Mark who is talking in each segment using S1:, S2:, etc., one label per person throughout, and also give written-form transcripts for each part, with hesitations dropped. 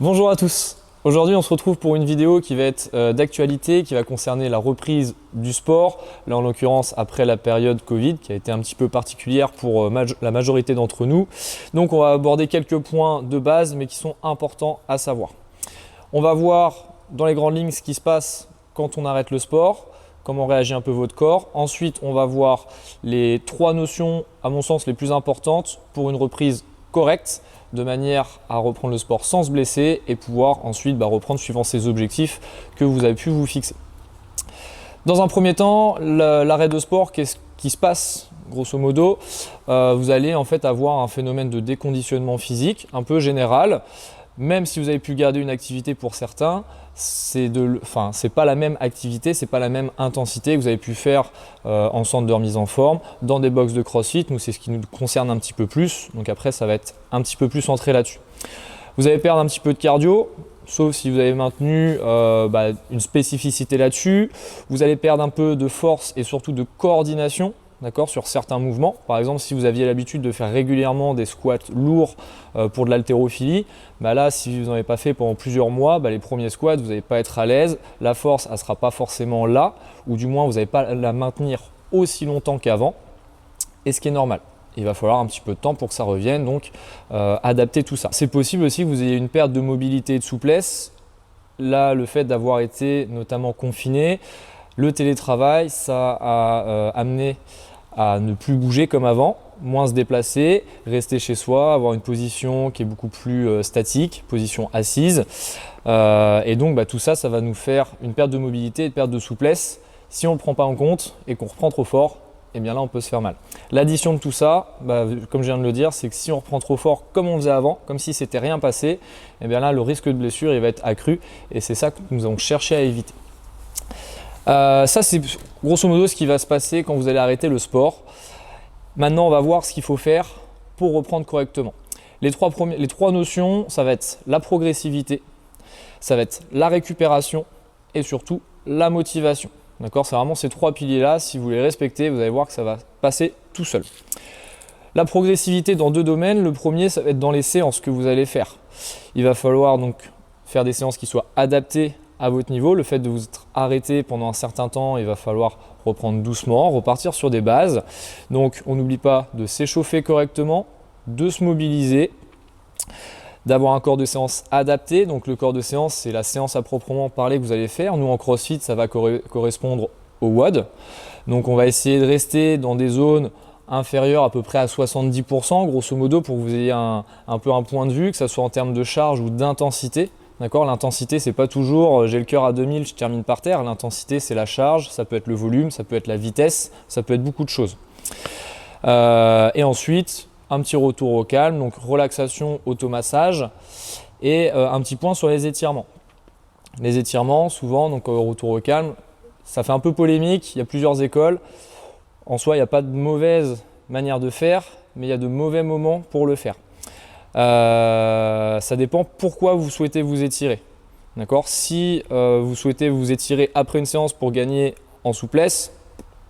S1: Bonjour à tous. Aujourd'hui, on se retrouve pour une vidéo qui va être d'actualité, qui va concerner la reprise du sport. Là, en l'occurrence, après la période Covid, qui a été un petit peu particulière pour la majorité d'entre nous. Donc, on va aborder quelques points de base, mais qui sont importants à savoir. On va voir dans les grandes lignes ce qui se passe quand on arrête le sport, comment réagit un peu votre corps. Ensuite, on va voir les trois notions, à mon sens, les plus importantes pour une reprise correcte, de manière à reprendre le sport sans se blesser et pouvoir ensuite reprendre suivant ces objectifs que vous avez pu vous fixer. Dans un premier temps, l'arrêt de sport, qu'est-ce qui se passe grosso modo? Vous allez en fait avoir un phénomène de déconditionnement physique un peu général. Même si vous avez pu garder une activité pour certains, c'est pas la même activité, c'est pas la même intensité que vous avez pu faire en centre de remise en forme, dans des box de CrossFit. Nous, c'est ce qui nous concerne un petit peu plus. Donc après, ça va être un petit peu plus centré là-dessus. Vous allez perdre un petit peu de cardio, sauf si vous avez maintenu une spécificité là-dessus. Vous allez perdre un peu de force et surtout de coordination. D'accord, sur certains mouvements. Par exemple, si vous aviez l'habitude de faire régulièrement des squats lourds pour de l'haltérophilie, là, si vous n'en avez pas fait pendant plusieurs mois, les premiers squats, vous n'allez pas être à l'aise. La force, elle ne sera pas forcément là, ou du moins, vous n'allez pas la maintenir aussi longtemps qu'avant. Et ce qui est normal. Il va falloir un petit peu de temps pour que ça revienne, donc adapter tout ça. C'est possible aussi que vous ayez une perte de mobilité et de souplesse. Là, le fait d'avoir été notamment confiné, le télétravail, ça a amené à ne plus bouger comme avant, moins se déplacer, rester chez soi, avoir une position qui est beaucoup plus statique, position assise. Et donc tout ça, ça va nous faire une perte de mobilité et une perte de souplesse. Si on ne le prend pas en compte et qu'on reprend trop fort, eh bien là on peut se faire mal. L'addition de tout ça, comme je viens de le dire, c'est que si on reprend trop fort comme on faisait avant, comme si c'était rien passé, eh bien là le risque de blessure il va être accru et c'est ça que nous avons cherché à éviter. Ça, c'est grosso modo ce qui va se passer quand vous allez arrêter le sport. Maintenant, on va voir ce qu'il faut faire pour reprendre correctement. Les trois notions, ça va être la progressivité, ça va être la récupération et surtout la motivation. D'accord, c'est vraiment ces trois piliers-là. Si vous les respectez, vous allez voir que ça va passer tout seul. La progressivité dans deux domaines. Le premier, ça va être dans les séances que vous allez faire. Il va falloir donc faire des séances qui soient adaptées à votre niveau. Le fait de vous être arrêté pendant un certain temps, il va falloir reprendre doucement, repartir sur des bases. Donc on n'oublie pas de s'échauffer correctement, de se mobiliser, d'avoir un corps de séance adapté. Donc le corps de séance, c'est la séance à proprement parler que vous allez faire. Nous en CrossFit, ça va correspondre au WOD. Donc on va essayer de rester dans des zones inférieures à peu près à 70%, grosso modo, pour que vous ayez un peu un point de vue, que ce soit en termes de charge ou d'intensité. D'accord, l'intensité, c'est pas toujours j'ai le cœur à 2000, je termine par terre. L'intensité, c'est la charge, ça peut être le volume, ça peut être la vitesse, ça peut être beaucoup de choses. Et ensuite, un petit retour au calme, donc relaxation, automassage et un petit point sur les étirements. Les étirements, souvent, donc retour au calme, ça fait un peu polémique, il y a plusieurs écoles. En soi, il n'y a pas de mauvaise manière de faire, mais il y a de mauvais moments pour le faire. Ça dépend pourquoi vous souhaitez vous étirer. D'accord ? Si vous souhaitez vous étirer après une séance pour gagner en souplesse,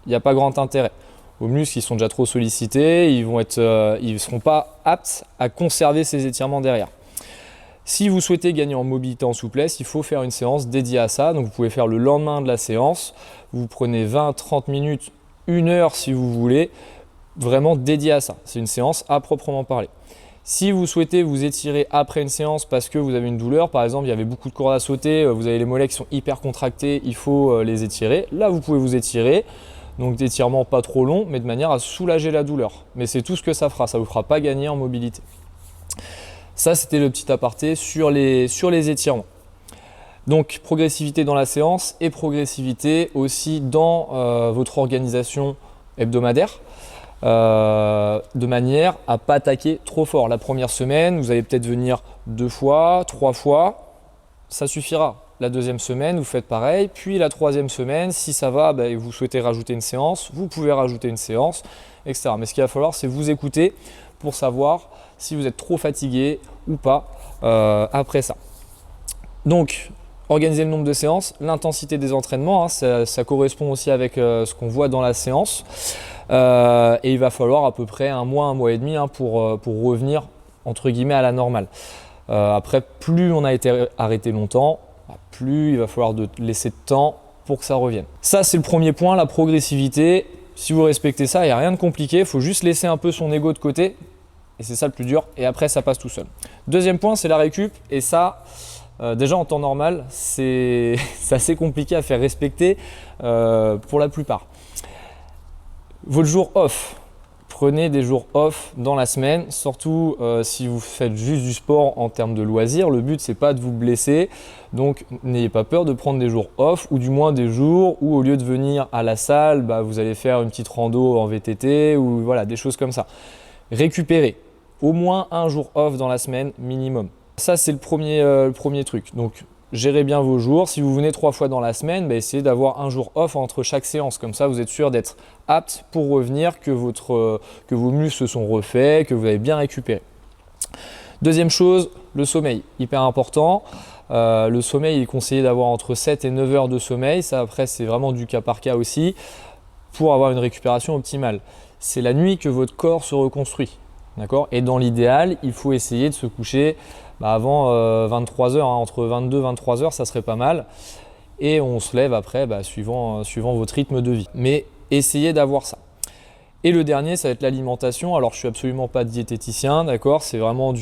S1: il n'y a pas grand intérêt. Vos muscles ils sont déjà trop sollicités, ils ne seront pas aptes à conserver ces étirements derrière. Si vous souhaitez gagner en mobilité, en souplesse, il faut faire une séance dédiée à ça. Donc vous pouvez faire le lendemain de la séance. Vous prenez 20-30 minutes, 1 heure si vous voulez, vraiment dédiée à ça. C'est une séance à proprement parler. Si vous souhaitez vous étirer après une séance parce que vous avez une douleur, par exemple il y avait beaucoup de cordes à sauter, vous avez les mollets qui sont hyper contractés, il faut les étirer. Là vous pouvez vous étirer, donc d'étirement pas trop long, mais de manière à soulager la douleur. Mais c'est tout ce que ça fera, ça ne vous fera pas gagner en mobilité. Ça c'était le petit aparté sur les étirements. Donc progressivité dans la séance et progressivité aussi dans votre organisation hebdomadaire. De manière à ne pas attaquer trop fort. La première semaine, vous allez peut-être venir 2 fois, 3 fois, ça suffira. La deuxième semaine, vous faites pareil. Puis la troisième semaine, si ça va et vous souhaitez rajouter une séance, vous pouvez rajouter une séance, etc. Mais ce qu'il va falloir, c'est vous écouter pour savoir si vous êtes trop fatigué ou pas après ça. Donc, organiser le nombre de séances, l'intensité des entraînements, ça correspond aussi avec ce qu'on voit dans la séance. Et il va falloir à peu près 1 mois, 1 mois et demi pour revenir entre guillemets à la normale. Après, plus on a été arrêté longtemps, plus il va falloir laisser de temps pour que ça revienne. Ça, c'est le premier point, la progressivité. Si vous respectez ça, il n'y a rien de compliqué, il faut juste laisser un peu son ego de côté, et c'est ça le plus dur, et après ça passe tout seul. Deuxième point, c'est la récup, et ça, déjà en temps normal, c'est assez compliqué à faire respecter pour la plupart. Votre jour off, prenez des jours off dans la semaine, surtout si vous faites juste du sport en termes de loisirs. Le but, c'est pas de vous blesser, donc n'ayez pas peur de prendre des jours off, ou du moins des jours où au lieu de venir à la salle, vous allez faire une petite rando en VTT ou voilà, des choses comme ça. Récupérez au moins un jour off dans la semaine minimum. Ça, c'est le premier truc. Donc, gérez bien vos jours. Si vous venez 3 fois dans la semaine, essayez d'avoir un jour off entre chaque séance. Comme ça, vous êtes sûr d'être apte pour revenir, que vos muscles se sont refaits, que vous avez bien récupéré. Deuxième chose, le sommeil. Hyper important. Le sommeil, il est conseillé d'avoir entre 7 et 9 heures de sommeil. Ça, après, c'est vraiment du cas par cas aussi pour avoir une récupération optimale. C'est la nuit que votre corps se reconstruit. D'accord ? Et dans l'idéal, il faut essayer de se coucher avant 23 heures, entre 22 et 23 heures, ça serait pas mal. Et on se lève après suivant votre rythme de vie. Mais essayez d'avoir ça. Et le dernier, ça va être l'alimentation. Alors, je ne suis absolument pas diététicien, d'accord ? C'est vraiment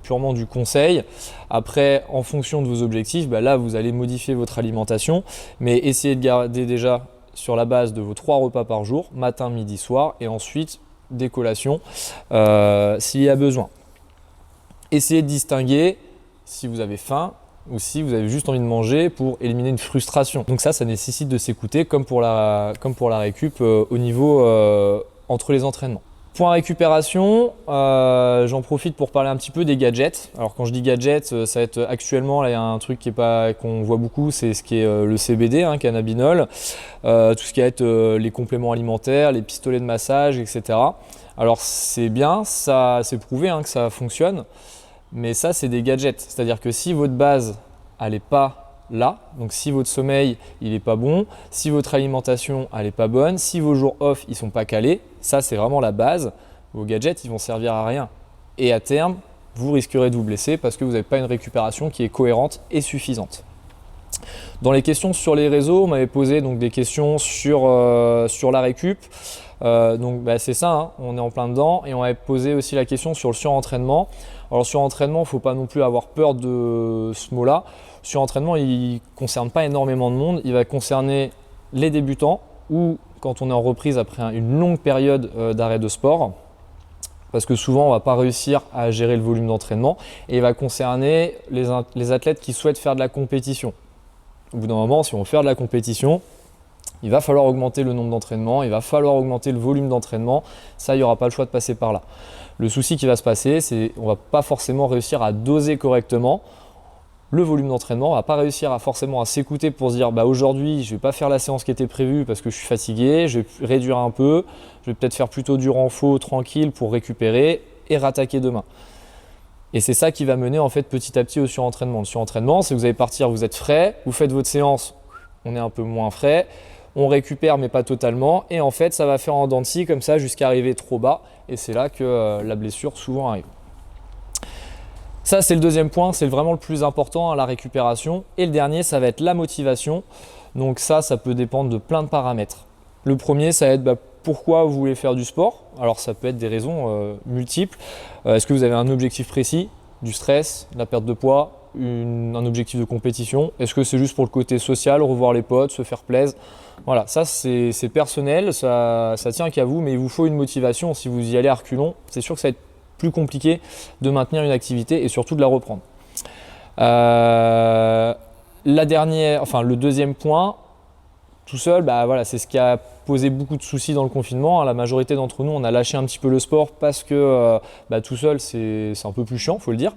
S1: purement du conseil. Après, en fonction de vos objectifs, là, vous allez modifier votre alimentation. Mais essayez de garder déjà sur la base de vos 3 repas par jour, matin, midi, soir, et ensuite des collations s'il y a besoin. Essayez de distinguer si vous avez faim ou si vous avez juste envie de manger pour éliminer une frustration. Donc ça nécessite de s'écouter comme pour la récup au niveau entre les entraînements. Point récupération, j'en profite pour parler un petit peu des gadgets. Alors quand je dis gadgets, ça va être actuellement, là il y a un truc qu'on voit beaucoup, c'est ce qui est le CBD, cannabinol, tout ce qui va être les compléments alimentaires, les pistolets de massage, etc. Alors c'est bien, ça c'est prouvé que ça fonctionne, mais ça c'est des gadgets. C'est-à-dire que si votre base elle n'est pas là, donc si votre sommeil il n'est pas bon, si votre alimentation elle n'est pas bonne, si vos jours off ils sont pas calés, ça c'est vraiment la base, vos gadgets ils vont servir à rien. Et à terme, vous risquerez de vous blesser parce que vous n'avez pas une récupération qui est cohérente et suffisante. Dans les questions sur les réseaux, on m'avait posé donc des questions sur la récup. C'est ça, on est en plein dedans, et on m'avait posé aussi la question sur le surentraînement. Alors surentraînement, il ne faut pas non plus avoir peur de ce mot-là. Surentraînement, il ne concerne pas énormément de monde, il va concerner les débutants ou quand on est en reprise après une longue période d'arrêt de sport, parce que souvent on ne va pas réussir à gérer le volume d'entraînement, et il va concerner les athlètes qui souhaitent faire de la compétition. Au bout d'un moment, si on veut faire de la compétition, il va falloir augmenter le nombre d'entraînements, il va falloir augmenter le volume d'entraînement. Ça, il n'y aura pas le choix de passer par là. Le souci qui va se passer, c'est qu'on ne va pas forcément réussir à doser correctement le volume d'entraînement. On ne va pas réussir forcément à s'écouter pour se dire aujourd'hui, je ne vais pas faire la séance qui était prévue parce que je suis fatigué, je vais réduire un peu, je vais peut-être faire plutôt du renfort tranquille pour récupérer et rattaquer demain. Et c'est ça qui va mener en fait petit à petit au surentraînement. Le surentraînement, c'est que vous allez partir, vous êtes frais, vous faites votre séance, on est un peu moins frais, on récupère mais pas totalement, et en fait ça va faire en dents de scie comme ça jusqu'à arriver trop bas, et c'est là que la blessure souvent arrive. Ça c'est le deuxième point, c'est vraiment le plus important, la récupération. Et le dernier, ça va être la motivation. Donc ça peut dépendre de plein de paramètres. Le premier, ça va être pourquoi vous voulez faire du sport. Alors ça peut être des raisons multiples. Est-ce que vous avez un objectif précis, du stress, de la perte de poids, un objectif de compétition? Est-ce que c'est juste pour le côté social, revoir les potes, se faire plaisir? Voilà, ça c'est personnel, ça tient qu'à vous, mais il vous faut une motivation. Si vous y allez à reculons, c'est sûr que ça va être plus compliqué de maintenir une activité et surtout de la reprendre. Le deuxième point, tout seul, c'est ce qui a posé beaucoup de soucis dans le confinement. La majorité d'entre nous, on a lâché un petit peu le sport parce que tout seul, c'est un peu plus chiant, il faut le dire.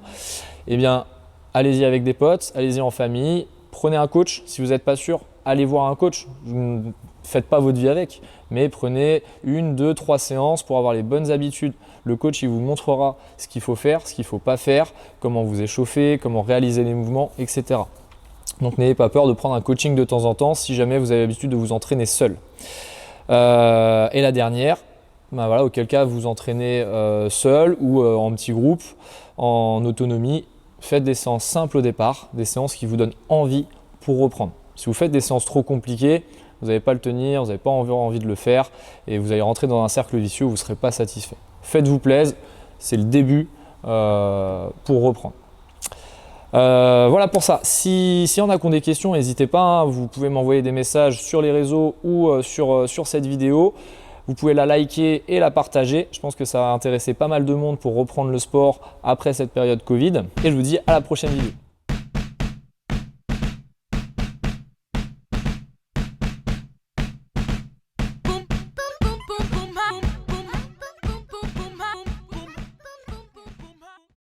S1: Eh bien, allez-y avec des potes, allez-y en famille, prenez un coach. Si vous n'êtes pas sûr, allez voir un coach. Ne faites pas votre vie avec, mais prenez 1, 2, 3 séances pour avoir les bonnes habitudes. Le coach, il vous montrera ce qu'il faut faire, ce qu'il ne faut pas faire, comment vous échauffer, comment réaliser les mouvements, etc. Donc n'ayez pas peur de prendre un coaching de temps en temps si jamais vous avez l'habitude de vous entraîner seul. Et la dernière, bah voilà, auquel cas vous entraînez seul ou en petit groupe, en autonomie. Faites des séances simples au départ, des séances qui vous donnent envie pour reprendre. Si vous faites des séances trop compliquées, vous n'allez pas le tenir, vous n'avez pas envie de le faire et vous allez rentrer dans un cercle vicieux où vous ne serez pas satisfait. Faites-vous plaisir, c'est le début pour reprendre. Voilà pour ça. Si y en a qui ont des questions, n'hésitez pas, hein, vous pouvez m'envoyer des messages sur les réseaux ou sur cette vidéo. Vous pouvez la liker et la partager. Je pense que ça va intéresser pas mal de monde pour reprendre le sport après cette période Covid. Et je vous dis à la prochaine vidéo.